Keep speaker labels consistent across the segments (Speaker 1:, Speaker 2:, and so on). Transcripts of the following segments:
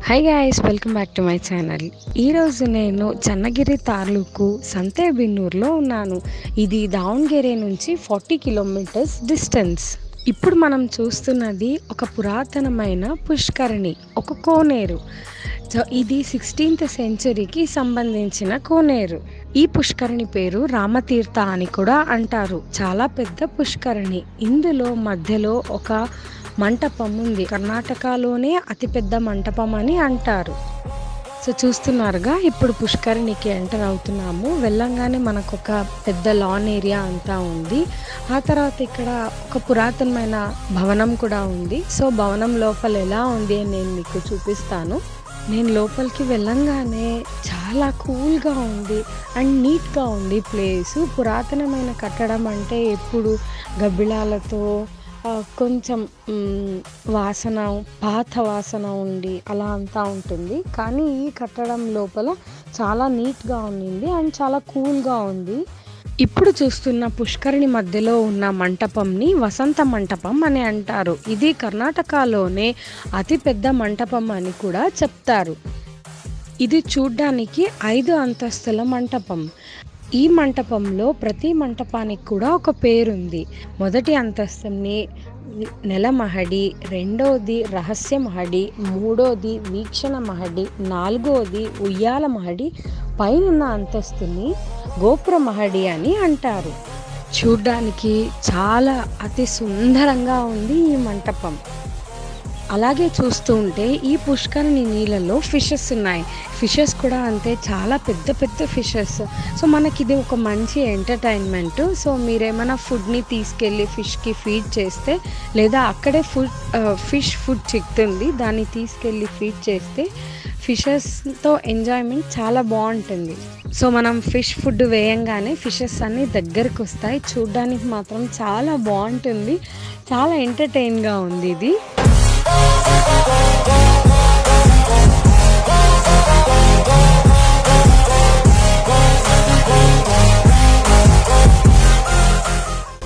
Speaker 1: Hi guys, welcome back to my channel. ఈరోజు నేను చన్నగిరి తాలూకు సంతేబెన్నూరులో ఉన్నాను. ఇది దావణగిరి నుంచి 40 కిలోమీటర్స్ డిస్టెన్స్. ఇప్పుడు మనం చూస్తున్నది ఒక పురాతనమైన పుష్కరిణి, ఒక కోనేరు. ఇది 16th సెంచరీకి సంబంధించిన కోనేరు. ఈ పుష్కరిణి పేరు రామతీర్థ అని కూడా అంటారు. చాలా పెద్ద పుష్కరిణి. ఇందులో మధ్యలో ఒక మంటపం ఉంది. కర్ణాటకలోనే అతిపెద్ద మంటపం అని అంటారు. సో చూస్తున్నారుగా, ఇప్పుడు పుష్కరిణికి ఎంటర్ అవుతున్నాము. వెళ్ళంగానే మనకు ఒక పెద్ద లాన్ ఏరియా అంతా ఉంది. ఆ తర్వాత ఇక్కడ ఒక పురాతనమైన భవనం కూడా ఉంది. సో భవనం లోపల ఎలా ఉంది అని నేను మీకు చూపిస్తాను. నేను లోపలికి వెళ్ళంగానే చాలా కూల్గా ఉంది అండ్ నీట్గా ఉంది ప్లేసు. పురాతనమైన కట్టడం అంటే ఎప్పుడు గబ్బిళాలతో కొంచెం వాసన, పాత వాసన ఉండి అలా అంతా ఉంటుంది. కానీ ఈ కట్టడం లోపల చాలా నీట్గా ఉండింది అండ్ చాలా కూల్గా ఉంది. ఇప్పుడు చూస్తున్న పుష్కరిణి మధ్యలో ఉన్న మంటపంని వసంత మంటపం అని అంటారు. ఇది కర్ణాటకలోనే అతిపెద్ద మంటపం అని కూడా చెప్తారు. ఇది చూడ్డానికి 5 అంతస్తుల మంటపం. ఈ మంటపంలో ప్రతి మంటపానికి కూడా ఒక పేరుంది. మొదటి అంతస్తుని నెల మహడి, రెండోది రహస్య మహడి, మూడోది వీక్షణ మహడి, నాలుగోది ఉయ్యాల మహడి, పైనున్న అంతస్తుని గోపుర మహడి అని అంటారు. చూడ్డానికి చాలా అతి సుందరంగా ఉంది ఈ మంటపం. అలాగే చూస్తూ ఉంటే ఈ పుష్కరిణి నీళ్ళలో ఫిషెస్ ఉన్నాయి. ఫిషెస్ కూడా అంతే, చాలా పెద్ద పెద్ద ఫిషెస్. సో మనకి ఇది ఒక మంచి ఎంటర్టైన్మెంట్. సో మీరేమైనా ఫుడ్ని తీసుకెళ్ళి ఫిష్కి ఫీడ్ చేస్తే, లేదా అక్కడే ఫిష్ ఫుడ్ చిక్కుతుంది, దాన్ని తీసుకెళ్ళి ఫీడ్ చేస్తే ఫిషెస్తో ఎంజాయ్మెంట్ చాలా బాగుంటుంది. సో మనం ఫిష్ ఫుడ్ వేయంగానే ఫిషెస్ అన్నీ దగ్గరికి వస్తాయి. చూడ్డానికి మాత్రం చాలా బాగుంటుంది. చాలా ఎంటర్టైన్గా ఉంది ఇది.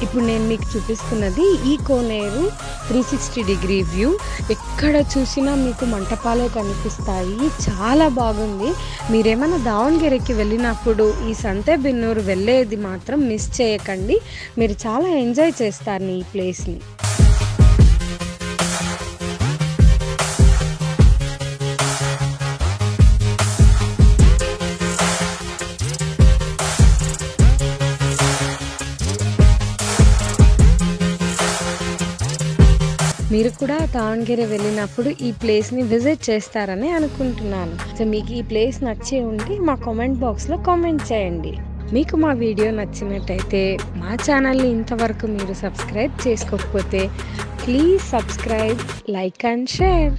Speaker 1: ఇప్పుడు నేను మీకు చూపిస్తున్నది ఈ కోనేరు 360 డిగ్రీ వ్యూ. ఎక్కడ చూసినా మీకు మంటపాలే కనిపిస్తాయి. చాలా బాగుంది. మీరేమైనా దావణగిరికి వెళ్ళినప్పుడు ఈ సంతేబెన్నూరు వెళ్ళేది మాత్రం మిస్ చేయకండి. మీరు చాలా ఎంజాయ్ చేస్తారు ఈ ప్లేస్ని. మీరు కూడా దావణగిరి వెళ్ళినప్పుడు ఈ ప్లేస్ని విజిట్ చేస్తారని అనుకుంటున్నాను. సో మీకు ఈ ప్లేస్ నచ్చి ఉంటే మా కామెంట్ బాక్స్లో కామెంట్ చేయండి. మీకు మా వీడియో నచ్చినట్టయితే మా ఛానల్ని ఇంతవరకు మీరు సబ్స్క్రైబ్ చేసుకోకపోతే please subscribe, like and share.